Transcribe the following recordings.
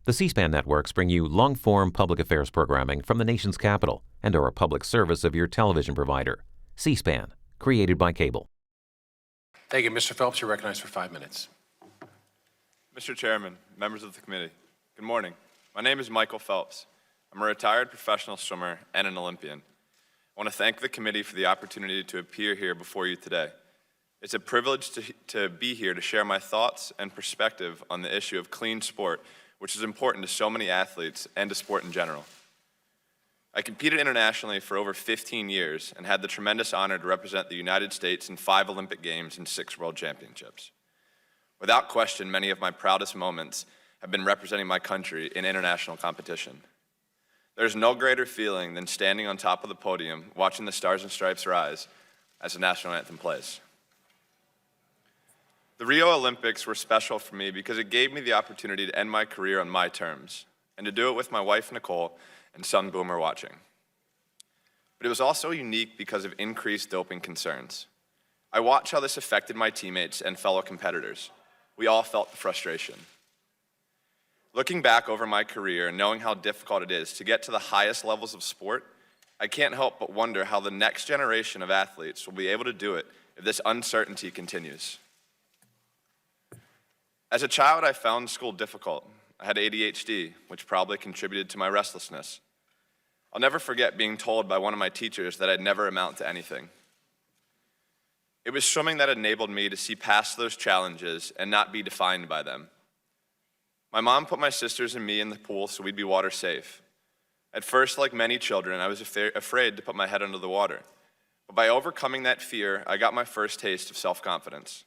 The C-SPAN networks bring you long-form public affairs programming from the nation's capital and are a public service of your television provider. C-SPAN, created by cable. Thank you. Mr. Phelps, you're recognized for 5 minutes. Mr. Chairman, members of the committee, good morning. My name is Michael Phelps. I'm a retired professional swimmer and an Olympian. I want to thank the committee for the opportunity to appear here before you today. It's a privilege to be here to share my thoughts and perspective on the issue of clean sport, which is important to so many athletes and to sport in general. I competed internationally for over 15 years and had the tremendous honor to represent the United States in 5 Olympic Games and 6 World Championships. Without question, many of my proudest moments have been representing my country in international competition. There's no greater feeling than standing on top of the podium, watching the Stars and Stripes rise as the national anthem plays. The Rio Olympics were special for me because it gave me the opportunity to end my career on my terms, and to do it with my wife, Nicole, and son, Boomer, watching. But it was also unique because of increased doping concerns. I watched how this affected my teammates and fellow competitors. We all felt the frustration. Looking back over my career and knowing how difficult it is to get to the highest levels of sport, I can't help but wonder how the next generation of athletes will be able to do it if this uncertainty continues. As a child, I found school difficult. I had ADHD, which probably contributed to my restlessness. I'll never forget being told by one of my teachers that I'd never amount to anything. It was swimming that enabled me to see past those challenges and not be defined by them. My mom put my sisters and me in the pool so we'd be water safe. At first, like many children, I was afraid to put my head under the water. But by overcoming that fear, I got my first taste of self-confidence.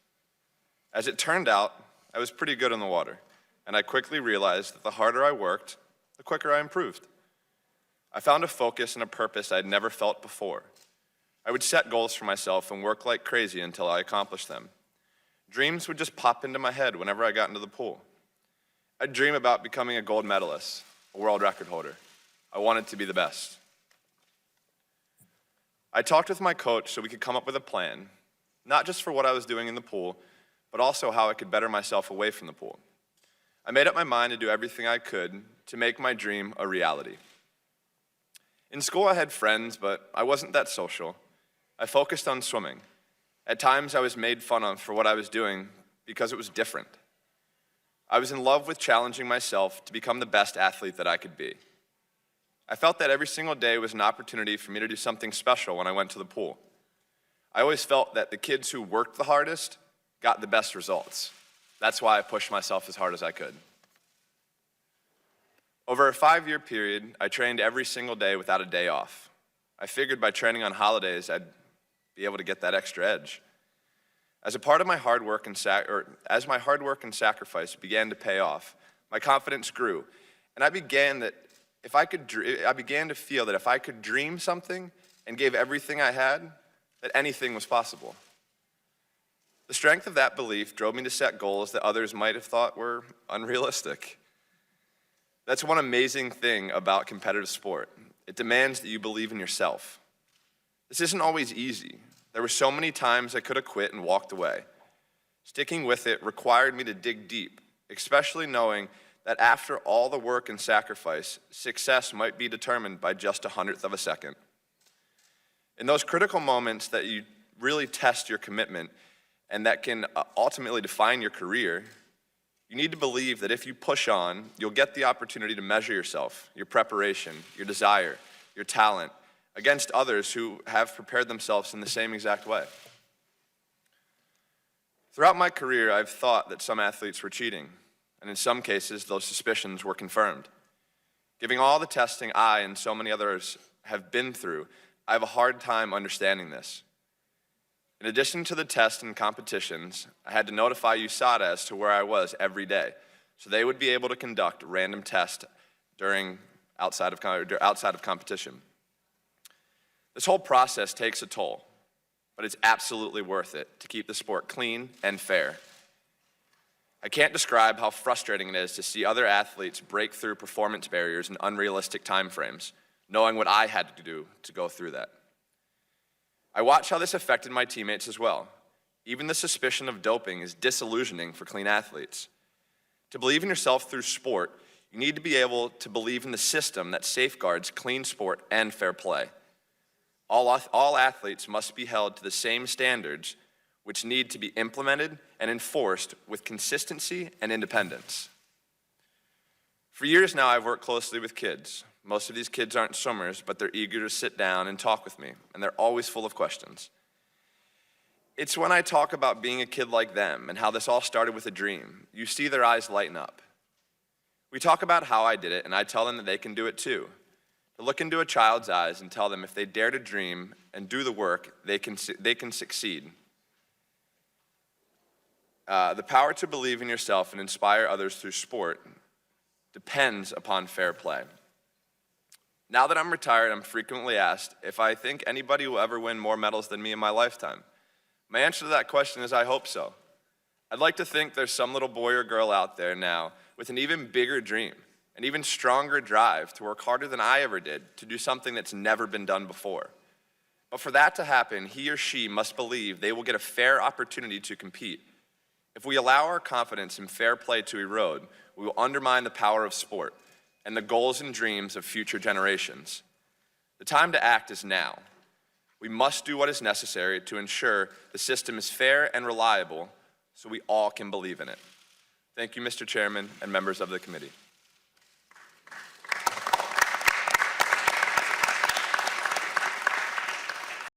As it turned out, I was pretty good in the water, and I quickly realized that the harder I worked, the quicker I improved. I found a focus and a purpose I'd never felt before. I would set goals for myself and work like crazy until I accomplished them. Dreams would just pop into my head whenever I got into the pool. I'd dream about becoming a gold medalist, a world record holder. I wanted to be the best. I talked with my coach so we could come up with a plan, not just for what I was doing in the pool, but also how I could better myself away from the pool. I made up my mind to do everything I could to make my dream a reality. In school, I had friends, but I wasn't that social. I focused on swimming. At times, I was made fun of for what I was doing because it was different. I was in love with challenging myself to become the best athlete that I could be. I felt that every single day was an opportunity for me to do something special when I went to the pool. I always felt that the kids who worked the hardest got the best results. That's why I pushed myself as hard as I could. Over a 5-year period, I trained every single day without a day off. I figured by training on holidays, I'd be able to get that extra edge. As my hard work and sacrifice began to pay off, my confidence grew, and I began to feel that if I could dream something and gave everything I had, that anything was possible. The strength of that belief drove me to set goals that others might have thought were unrealistic. That's one amazing thing about competitive sport. It demands that you believe in yourself. This isn't always easy. There were so many times I could have quit and walked away. Sticking with it required me to dig deep, especially knowing that after all the work and sacrifice, success might be determined by just 1/100th of a second. In those critical moments that you really test your commitment and that can ultimately define your career, you need to believe that if you push on, you'll get the opportunity to measure yourself, your preparation, your desire, your talent, against others who have prepared themselves in the same exact way. Throughout my career, I've thought that some athletes were cheating, and in some cases, those suspicions were confirmed. Given all the testing I and so many others have been through, I have a hard time understanding this. In addition to the tests and competitions, I had to notify USADA as to where I was every day, so they would be able to conduct random tests outside of competition. This whole process takes a toll, but it's absolutely worth it to keep the sport clean and fair. I can't describe how frustrating it is to see other athletes break through performance barriers in unrealistic timeframes, knowing what I had to do to go through that. I watched how this affected my teammates as well. Even the suspicion of doping is disillusioning for clean athletes. To believe in yourself through sport, You need to be able to believe in the system that safeguards clean sport and fair play. All athletes must be held to the same standards, which need to be implemented and enforced with consistency and independence. For years now, I've worked closely with kids. Most of these kids aren't swimmers, but they're eager to sit down and talk with me, and they're always full of questions. It's when I talk about being a kid like them and how this all started with a dream, you see their eyes lighten up. We talk about how I did it, and I tell them that they can do it too. To look into a child's eyes and tell them if they dare to dream and do the work, they can succeed. The power to believe in yourself and inspire others through sport depends upon fair play. Now that I'm retired, I'm frequently asked if I think anybody will ever win more medals than me in my lifetime. My answer to that question is I hope so. I'd like to think there's some little boy or girl out there now with an even bigger dream, an even stronger drive to work harder than I ever did to do something that's never been done before. But for that to happen, he or she must believe they will get a fair opportunity to compete. If we allow our confidence in fair play to erode, we will undermine the power of sport and the goals and dreams of future generations. The time to act is now. We must do what is necessary to ensure the system is fair and reliable so we all can believe in it. Thank you, Mr. Chairman and members of the committee.